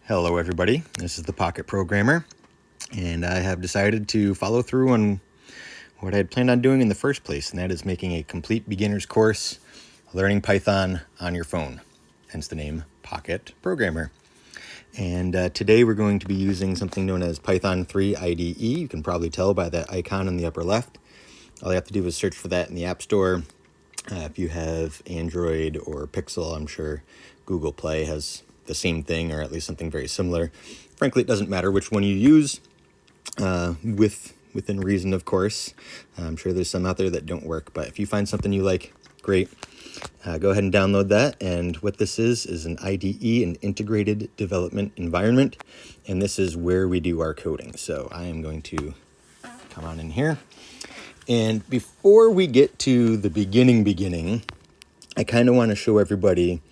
Hello everybody, this is the Pocket Programmer, and I have decided to follow through on what I had planned on doing in the first place, and that is making a complete beginner's course, learning Python on your phone, hence the name Pocket Programmer. And today we're going to be using something known as Python 3 IDE. You can probably tell by that icon in the upper left. All you have to do is search for that in the App Store. If you have Android or Pixel, I'm sure Google Play has the same thing, or at least something very similar. Frankly, it doesn't matter which one you use, within reason, of course. I'm sure there's some out there that don't work, but if you find something you like, great. Go ahead and download that. And what this is an IDE, an integrated development environment, and this is where we do our coding. So I am going to come on in here. And before we get to the beginning, I kind of want to show everybody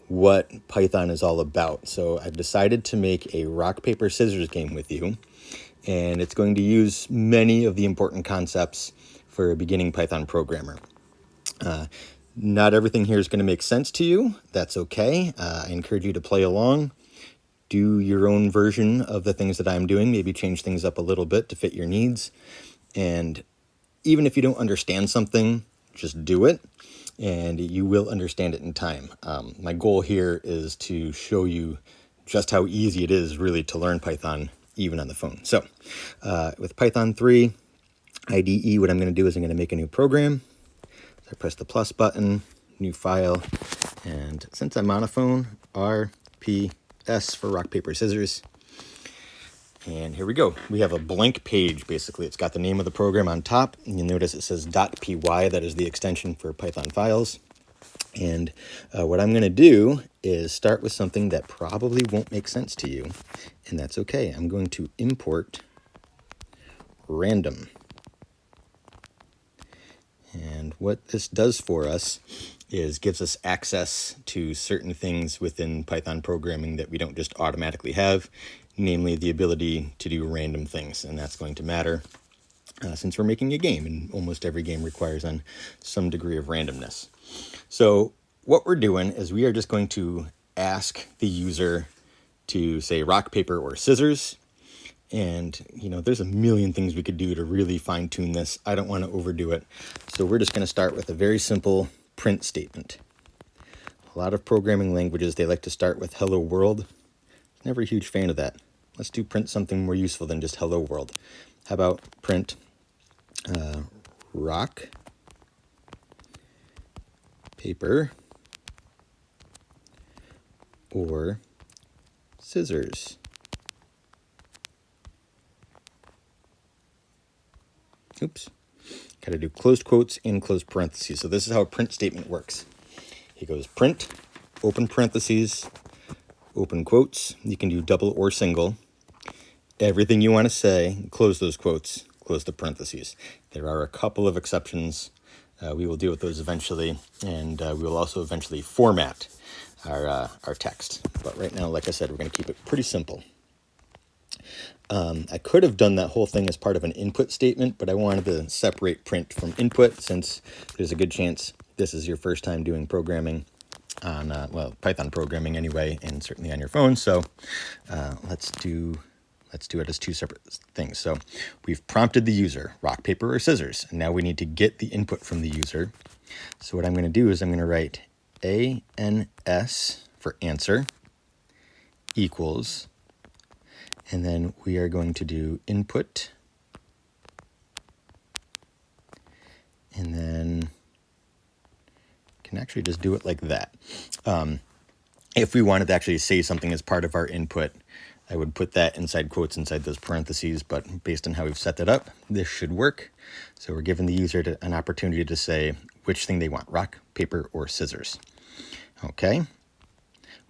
what Python is all about. So I've decided to make a rock, paper, scissors game with you, and it's going to use many of the important concepts for a beginning Python programmer. Not everything here is going to make sense to you. That's okay. I encourage you to play along, do your own version of the things that I'm doing, maybe change things up a little bit to fit your needs. And even if you don't understand something, just do it, and you will understand it in time. My goal here is to show you just how easy it is really to learn Python, even on the phone. So with Python 3 IDE, what I'm going to do is I'm going to make a new program. So I press the plus button, new file, and since I'm on a phone, RPS for rock, paper, scissors. And here we go. We have a blank page, basically. It's got the name of the program on top, and you'll notice it says .py. That is the extension for Python files. And what I'm going to do is start with something that probably won't make sense to you, and that's okay. I'm going to import random. And what this does for us is gives us access to certain things within Python programming that we don't just automatically have, namely the ability to do random things. And that's going to matter since we're making a game, and almost every game requires on some degree of randomness. So what we're doing is we are just going to ask the user to say rock, paper, or scissors. And, there's a million things we could do to really fine tune this. I don't want to overdo it. So we're just going to start with a very simple print statement. A lot of programming languages, they like to start with hello world. Never a huge fan of that. Let's do print something more useful than just hello world. How about print rock, paper, or scissors? Oops. Got to do closed quotes and closed parentheses. So this is how a print statement works. It goes print, open parentheses, open quotes. You can do double or single. Everything you want to say, close those quotes, close the parentheses. There are a couple of exceptions. We will deal with those eventually, and we will also eventually format our text. But right now, like I said, we're going to keep it pretty simple. I could have done that whole thing as part of an input statement, but I wanted to separate print from input since there's a good chance this is your first time doing programming on, Python programming anyway, and certainly on your phone. So let's do it as two separate things. So we've prompted the user, rock, paper, or scissors, and now we need to get the input from the user. So what I'm going to do is I'm going to write ANS for answer equals, and then we are going to do input, and then can actually just do it like that. If we wanted to actually say something as part of our input, I would put that inside quotes inside those parentheses, but based on how we've set that up, this should work. So we're giving the user an opportunity to say which thing they want, rock, paper, or scissors. Okay.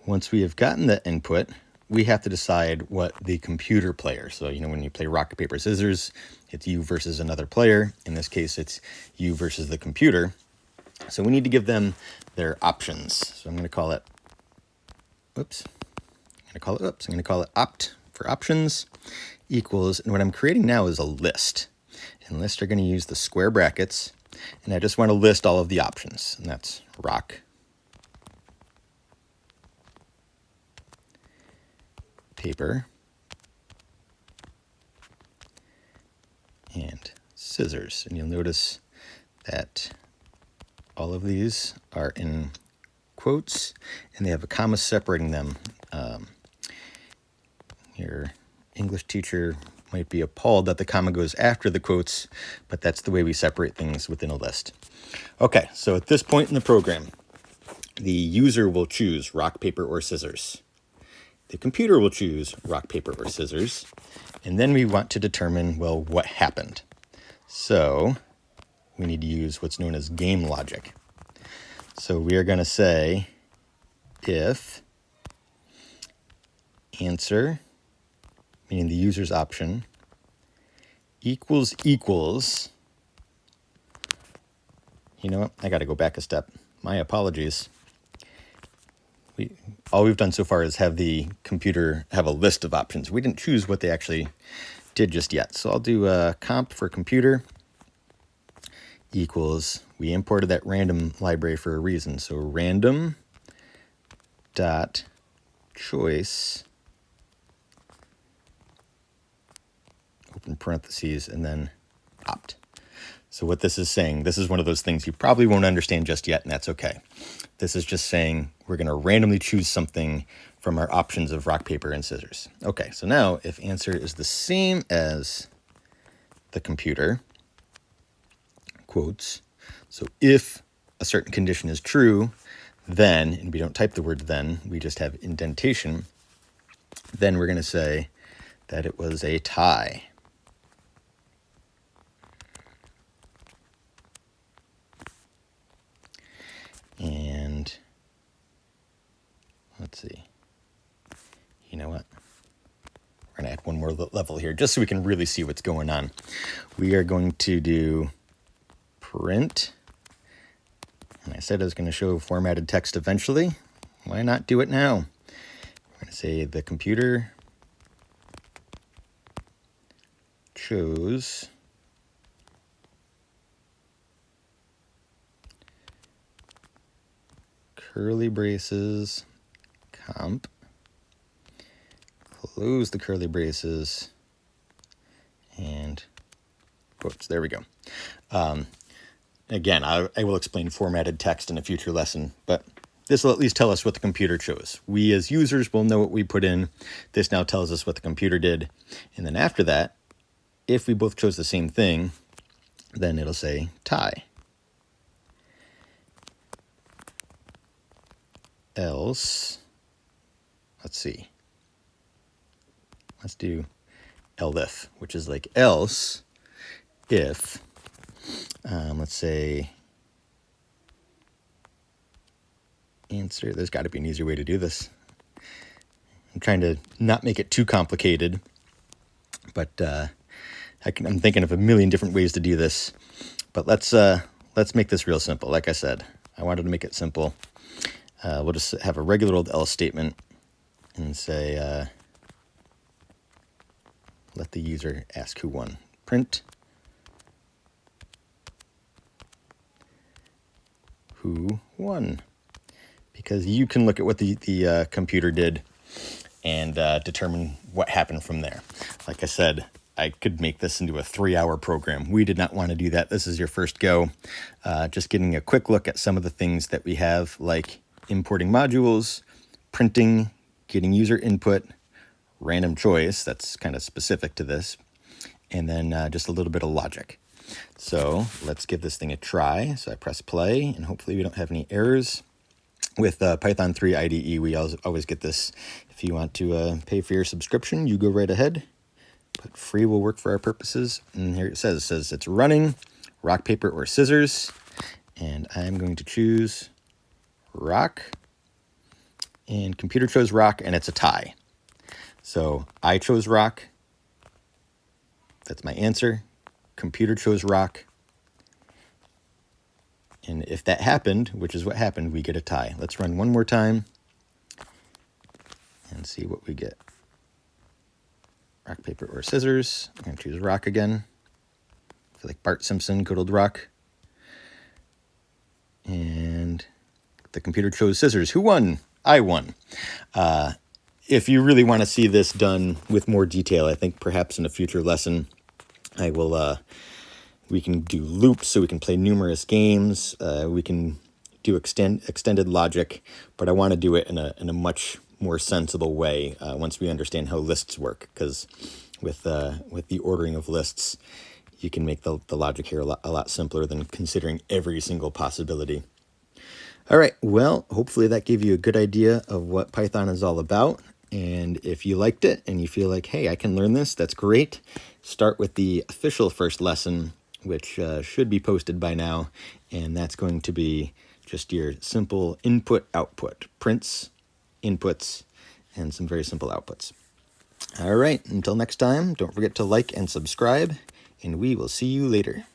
Once we have gotten the input, we have to decide what the computer player, so when you play rock, paper, scissors, it's you versus another player. In this case, it's you versus the computer. So we need to give them their options. So I'm going to call it, I'm going to call it opt for options equals, and what I'm creating now is a list. And lists are going to use the square brackets, and I just want to list all of the options, and that's rock, paper, and scissors. And you'll notice that all of these are in quotes, and they have a comma separating them. Your English teacher might be appalled that the comma goes after the quotes, but that's the way we separate things within a list. Okay, so at this point in the program, the user will choose rock, paper, or scissors. The computer will choose rock, paper, or scissors. And then we want to determine, well, what happened. So we need to use what's known as game logic. So we are going to say if answer, meaning the user's option, equals, you know what, I got to go back a step. My apologies. All we've done so far is have the computer have a list of options. We didn't choose what they actually did just yet. So I'll do a comp for computer equals, we imported that random library for a reason. So random dot choice, open parentheses, and then opt. So what this is saying, this is one of those things you probably won't understand just yet, and that's okay. This is just saying we're going to randomly choose something from our options of rock, paper, and scissors. Okay, so now if answer is the same as the computer, quotes, so if a certain condition is true, then, and we don't type the word then, we just have indentation, then we're going to say that it was a tie. And let's see, you know what? We're going to add one more level here just so we can really see what's going on. We are going to do print. And I said I was going to show formatted text eventually. Why not do it now? We're going to say the computer chose curly braces comp, close the curly braces, and quotes. There we go. Again, I will explain formatted text in a future lesson, but this will at least tell us what the computer chose. We as users will know what we put in. This now tells us what the computer did. And then after that, if we both chose the same thing, then it'll say tie. Else, let's see. Let's do elif, which is like else if, let's say, answer. There's got to be an easier way to do this. I'm trying to not make it too complicated, but I'm thinking of a million different ways to do this. But let's make this real simple. Like I said, I wanted to make it simple. We'll just have a regular old else statement and say, let the user ask who won. Print who won. Because you can look at what the computer did and determine what happened from there. Like I said, I could make this into a 3-hour program. We did not want to do that. This is your first go. Just getting a quick look at some of the things that we have, like importing modules, printing, getting user input, random choice, that's kind of specific to this, and then just a little bit of logic. So let's give this thing a try. So I press play, and hopefully we don't have any errors. With Python 3 IDE, we always get this. If you want to pay for your subscription, you go right ahead. But free will work for our purposes. And here it says it's running, rock, paper, or scissors. And I'm going to choose rock. And computer chose rock, and it's a tie. So I chose rock. That's my answer. Computer chose rock. And if that happened, which is what happened, we get a tie. Let's run one more time and see what we get. Rock, paper, or scissors. I'm going to choose rock again. I feel like Bart Simpson, good old rock. And the computer chose scissors. Who won? I won. if you really want to see this done with more detail, I think perhaps in a future lesson, I will, we can do loops so we can play numerous games. We can do extended logic, but I want to do it in a much more sensible way once we understand how lists work, because with the ordering of lists, you can make the logic here a lot simpler than considering every single possibility. All right, well, hopefully that gave you a good idea of what Python is all about. And if you liked it and you feel like, hey, I can learn this, that's great. Start with the official first lesson, which should be posted by now. And that's going to be just your simple input-output, prints, inputs, and some very simple outputs. All right, until next time, don't forget to like and subscribe, and we will see you later.